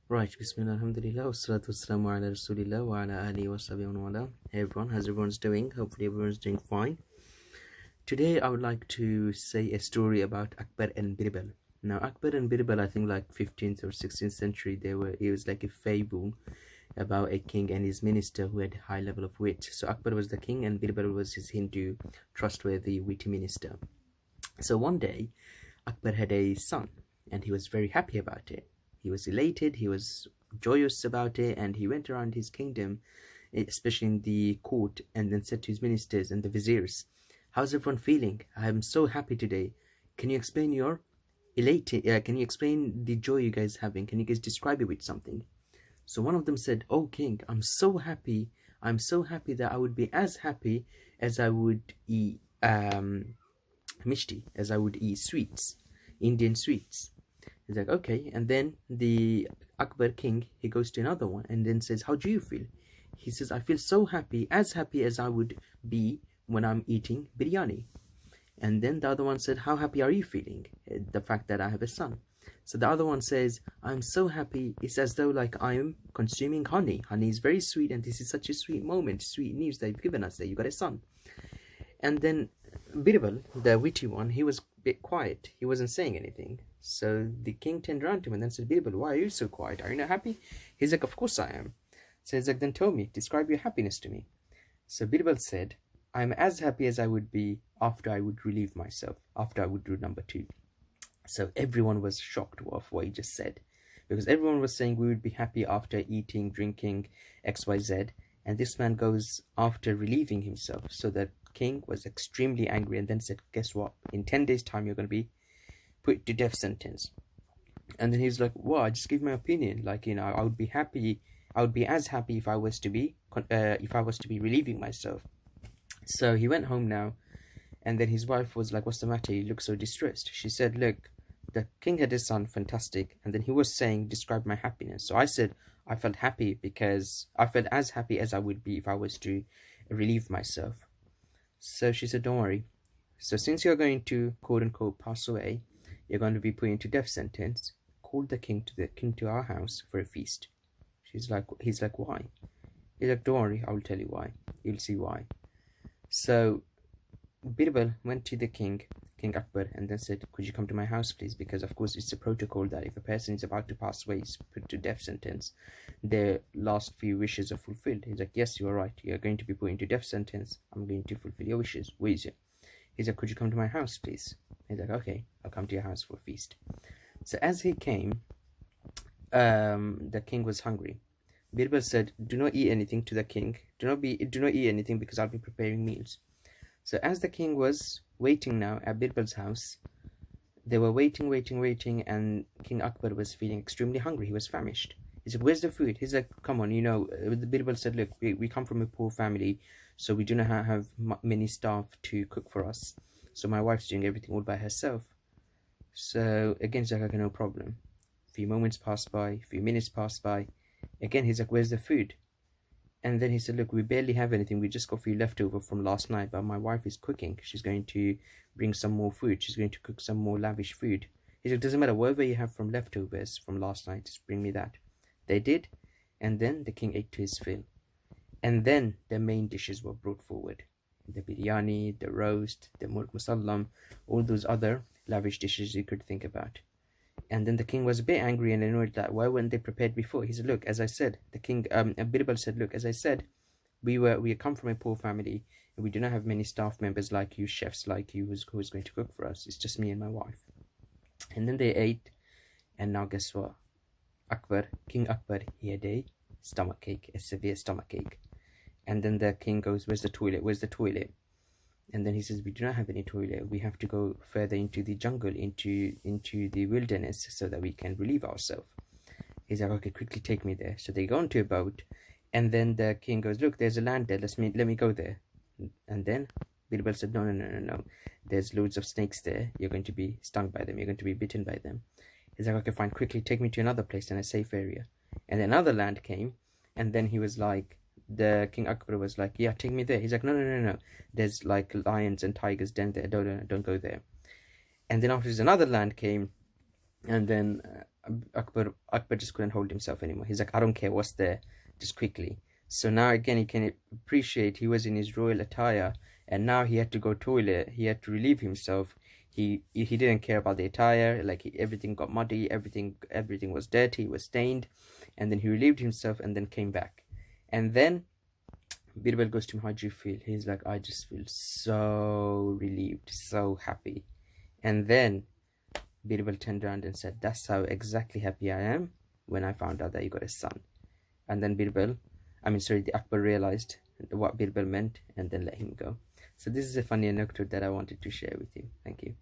Right, Bismillah, Alhamdulillah, wassalatu wassalamu ala Rasulillah wa ala alihi wa sahbihi wa wala. Hey everyone, how's everyone's doing? Hopefully everyone's doing fine. Today I would like to say a story about Akbar and Birbal. Now Akbar and Birbal, I think like 15th or 16th century, it was like a fable about a king and his minister who had a high level of wit. So Akbar was the king and Birbal was his Hindu, trustworthy, witty minister. So one day Akbar had a son and he was very happy about it. He was elated, he was joyous about it, and he went around his kingdom, especially in the court, and then said to his ministers and the viziers, "How's everyone feeling? I am so happy today. Can you explain your can you explain the joy you guys having? Can you guys describe it with something?" So one of them said, "Oh king, I'm so happy. I'm so happy that I would be as happy as I would eat mishti, as I would eat sweets, Indian sweets." He's like, okay. And then the Akbar king, he goes to another one and then says, "How do you feel?" He says, "I feel so happy as I would be when I'm eating biryani." And then the other one said, "How happy are you feeling?" The fact that I have a son. So the other one says, "I'm so happy. It's as though like I'm consuming honey. Honey is very sweet, and this is such a sweet moment, sweet news that you've given us that you got a son." And then Birbal, the witty one, he was a bit quiet. He wasn't saying anything. So the king turned around to him and then said, "Birbal, why are you so quiet? Are you not happy?" He's like, "Of course I am." So he's like, "Then tell me, describe your happiness to me." So Birbal said, "I'm as happy as I would be after I would relieve myself, after I would do number two." So everyone was shocked of what he just said, because everyone was saying we would be happy after eating, drinking, XYZ, and this man goes after relieving himself. So the king was extremely angry and then said, "Guess what? In 10 days' time, you're going to be put to death sentence." And then he's like, "Well, I just give my opinion. Like, I would be happy. I would be as happy if I was to be relieving myself." So he went home now, and then his wife was like, "What's the matter? You look so distressed." She said, "Look, the king had his son, fantastic." And then he was saying, "Describe my happiness." So I said, "I felt happy because I felt as happy as I would be if I was to relieve myself." So she said, "Don't worry. So since you're going to quote unquote pass away, you're going to be put into death sentence. Call the king to our house for a feast." He's like, "Why?" He's like, "Don't worry, I'll tell you why. You'll see why." So Birbal went to the king, King Akbar, and then said, "Could you come to my house, please? Because of course it's a protocol that if a person is about to pass away, is put to death sentence, their last few wishes are fulfilled." He's like, "Yes, you are right. You are going to be put into death sentence. I'm going to fulfill your wishes. Where is it?" He's like, "Could you come to my house, please?" He's like, "Okay, I'll come to your house for a feast." So as he came, the king was hungry. Birbal said, "Do not eat anything to the king. Do not eat anything because I'll be preparing meals." So as the king was waiting now at Birbal's house, they were waiting, and King Akbar was feeling extremely hungry. He was famished. He said, "Where's the food?" He's like, "Come on, the Birbal said, look, we come from a poor family, so we do not have many staff to cook for us. So my wife's doing everything all by herself." So again, he's like, "Okay, no problem." A few moments passed by, a few minutes passed by. Again, he's like, "Where's the food?" And then he said, "Look, we barely have anything. We just got a few leftover from last night, but my wife is cooking. She's going to bring some more food. She's going to cook some more lavish food." He said, "Doesn't matter, whatever you have from leftovers from last night, just bring me that." They did, and then the king ate to his fill. And then the main dishes were brought forward. The biryani, the roast, the murk musallam, all those other lavish dishes you could think about. And then the king was a bit angry and annoyed that why weren't they prepared before? He said, "Look, as I said," the king, Birbal said, "Look, as I said, we come from a poor family and we do not have many staff members like you, chefs like you, who is going to cook for us. It's just me and my wife." And then they ate, and now guess what? King Akbar, he had a stomachache, a severe stomachache. And then the king goes, "Where's the toilet? Where's the toilet?" And then he says, "We do not have any toilet. We have to go further into the jungle, into the wilderness, so that we can relieve ourselves." He's like, "Okay, quickly take me there." So they go into a boat, and then the king goes, "Look, there's a land there. Let me go there." And then Birbal said, No. There's loads of snakes there. You're going to be stung by them. You're going to be bitten by them." He's like, "Okay, fine. Quickly take me to another place in a safe area." And another land came, and then he was like, the King Akbar was like, "Yeah, take me there." He's like, No. There's like lions and tigers den there. Don't go there." And then after this, another land came, and then Akbar just couldn't hold himself anymore. He's like, I don't care what's there, just quickly. So now again, he can appreciate he was in his royal attire, and now he had to go toilet. He had to relieve himself. He didn't care about the attire. Like everything got muddy, everything was dirty, was stained, and then he relieved himself and then came back. And then Birbal goes to him, how do you feel? He's like, I just feel so relieved, so happy. And then Birbal turned around and said, that's how exactly happy I am when I found out that you got a son. And then the Akbar realized what Birbal meant and then let him go. So this is a funny anecdote that I wanted to share with you. Thank you.